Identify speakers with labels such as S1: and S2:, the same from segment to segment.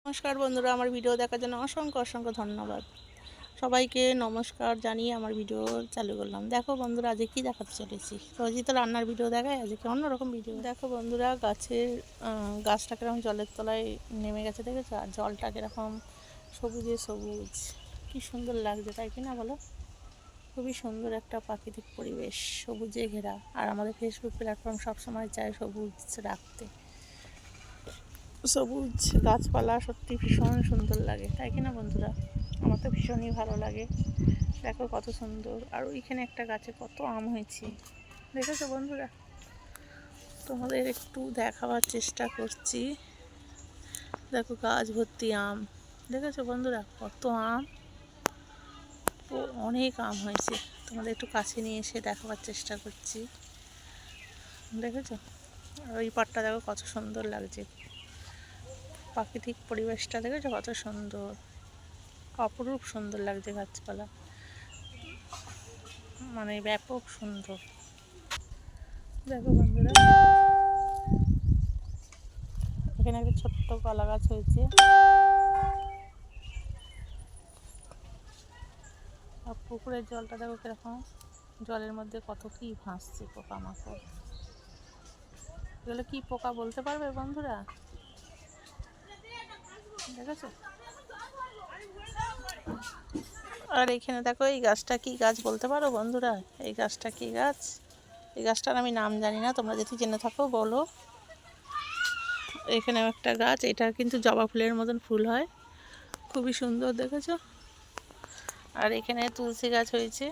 S1: নমস্কার বন্ধুরা, আমার ভিডিও দেখার জন্য অসংখ্য অসংখ্য ধন্যবাদ। সবাইকে নমস্কার জানিয়ে আমার ভিডিও চালু করলাম। দেখো বন্ধুরা, আজকে কী দেখাতে চলেছি। রোজই তো রান্নার ভিডিও দেখায়, আজকে অন্যরকম ভিডিও। দেখো বন্ধুরা, গাছটা কীরকম জলের তলায় নেমে গেছে দেখেছো, আর জলটা কীরকম সবুজে সবুজ, কী সুন্দর লাগছে, তাই কি না বলো? খুবই সুন্দর একটা প্রাকৃতিক পরিবেশ, সবুজে ঘেরা। আর আমাদের ফেসবুক প্ল্যাটফর্ম সবসময় চায় সবুজ রাখতে। সবুজ গাছপালা সত্যি ভীষণ সুন্দর লাগে, তাই কি না বন্ধুরা? আমার তো ভীষণই ভালো লাগে। দেখো কত সুন্দর। আর ওইখানে একটা গাছে কত আম হয়েছে, দেখেছো বন্ধুরা? তোমাদের একটু দেখাবার চেষ্টা করছি। দেখো গাছ ভর্তি আম, দেখেছো বন্ধুরা কত আম, অনেক আম হয়েছে। তোমাদের একটু কাছে নিয়ে এসে দেখাবার চেষ্টা করছি, দেখেছো? আর ওই পাটটা দেখো কত সুন্দর লাগছে, প্রাকৃতিক পরিবেশটা দেখেছো কত সুন্দর, অপরূপ সুন্দর লাগছে। গাছপালা মানে ব্যাপক সুন্দর। দেখো বন্ধুরা, এখানে একটা ছোট্ট কলা গাছ হয়েছে, আর পুকুরের জলটা দেখো কিরকম, জলের মধ্যে কত কি ভাসছে পোকামাকড়। এগুলো কি পোকা বলতে পারবে বন্ধুরা? দেখেছো? আর এখানে দেখো, এই গাছটা কি গাছ বলতে পারো বন্ধুরা? এই গাছটা কি গাছ? এই গাছটার আমি নাম জানি না, তোমরা যদি জেনে থাকো বলো। এখানেও একটা গাছ, এটা কিন্তু জবা ফুলের মতন ফুল হয়, খুবই সুন্দর, দেখেছো? আর এখানে তুলসী গাছ হয়েছে।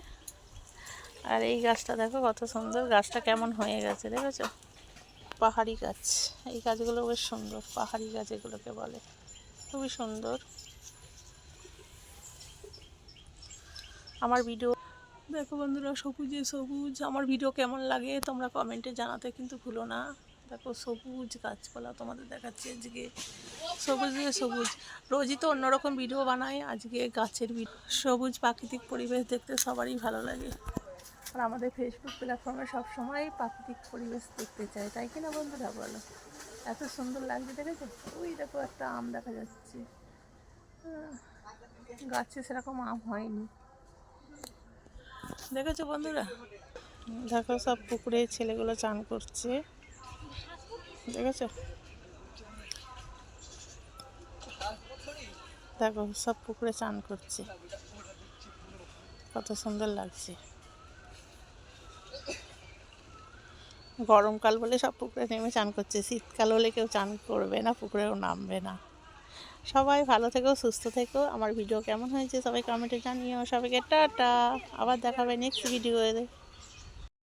S1: আর এই গাছটা দেখো কত সুন্দর, গাছটা কেমন হয়ে গেছে, দেখেছো? পাহাড়ি গাছ, এই গাছগুলো বেশ সুন্দর, পাহাড়ি গাছ এগুলোকে বলে, খুবই সুন্দর। আমার ভিডিও দেখো বন্ধুরা, সবুজে সবুজ। আমার ভিডিও কেমন লাগে তোমরা কমেন্টে জানাতে কিন্তু ভুলো না। দেখো সবুজ গাছপালা তোমাদের দেখাচ্ছি আজকে, সবুজে সবুজ। রোজই তো অন্যরকম ভিডিও বানাই, আজকে গাছের ভিডিও। সবুজ প্রাকৃতিক পরিবেশ দেখতে সবারই ভালো লাগে, আর আমাদের ফেসবুক প্ল্যাটফর্মে সবসময় প্রাকৃতিক পরিবেশ দেখতে চাই, তাই কি না বন্ধুরা বলো? এত সুন্দর লাগছে, দেখেছো? ওই দেখো একটা আম দেখা যাচ্ছে, গাছে সেরকম আম হয়নি, দেখেছো বন্ধুরা? দেখো সব পুকুরে ছেলেগুলো চান করছে, দেখেছো? দেখো সব পুকুরে চান করছে, কত সুন্দর লাগছে। গরমকাল বলে সব পুকুরে নেমে চান করছে, শীতকাল হলে কেউ চান করবে না, পুকুরেও নামবে না। সবাই ভালো থেকো, সুস্থ থেকো। আমার ভিডিও কেমন হয়েছে সবাই কমেন্টে জানিও। সবাইকে টাটা, আবার দেখাবে নেক্সট ভিডিওতে।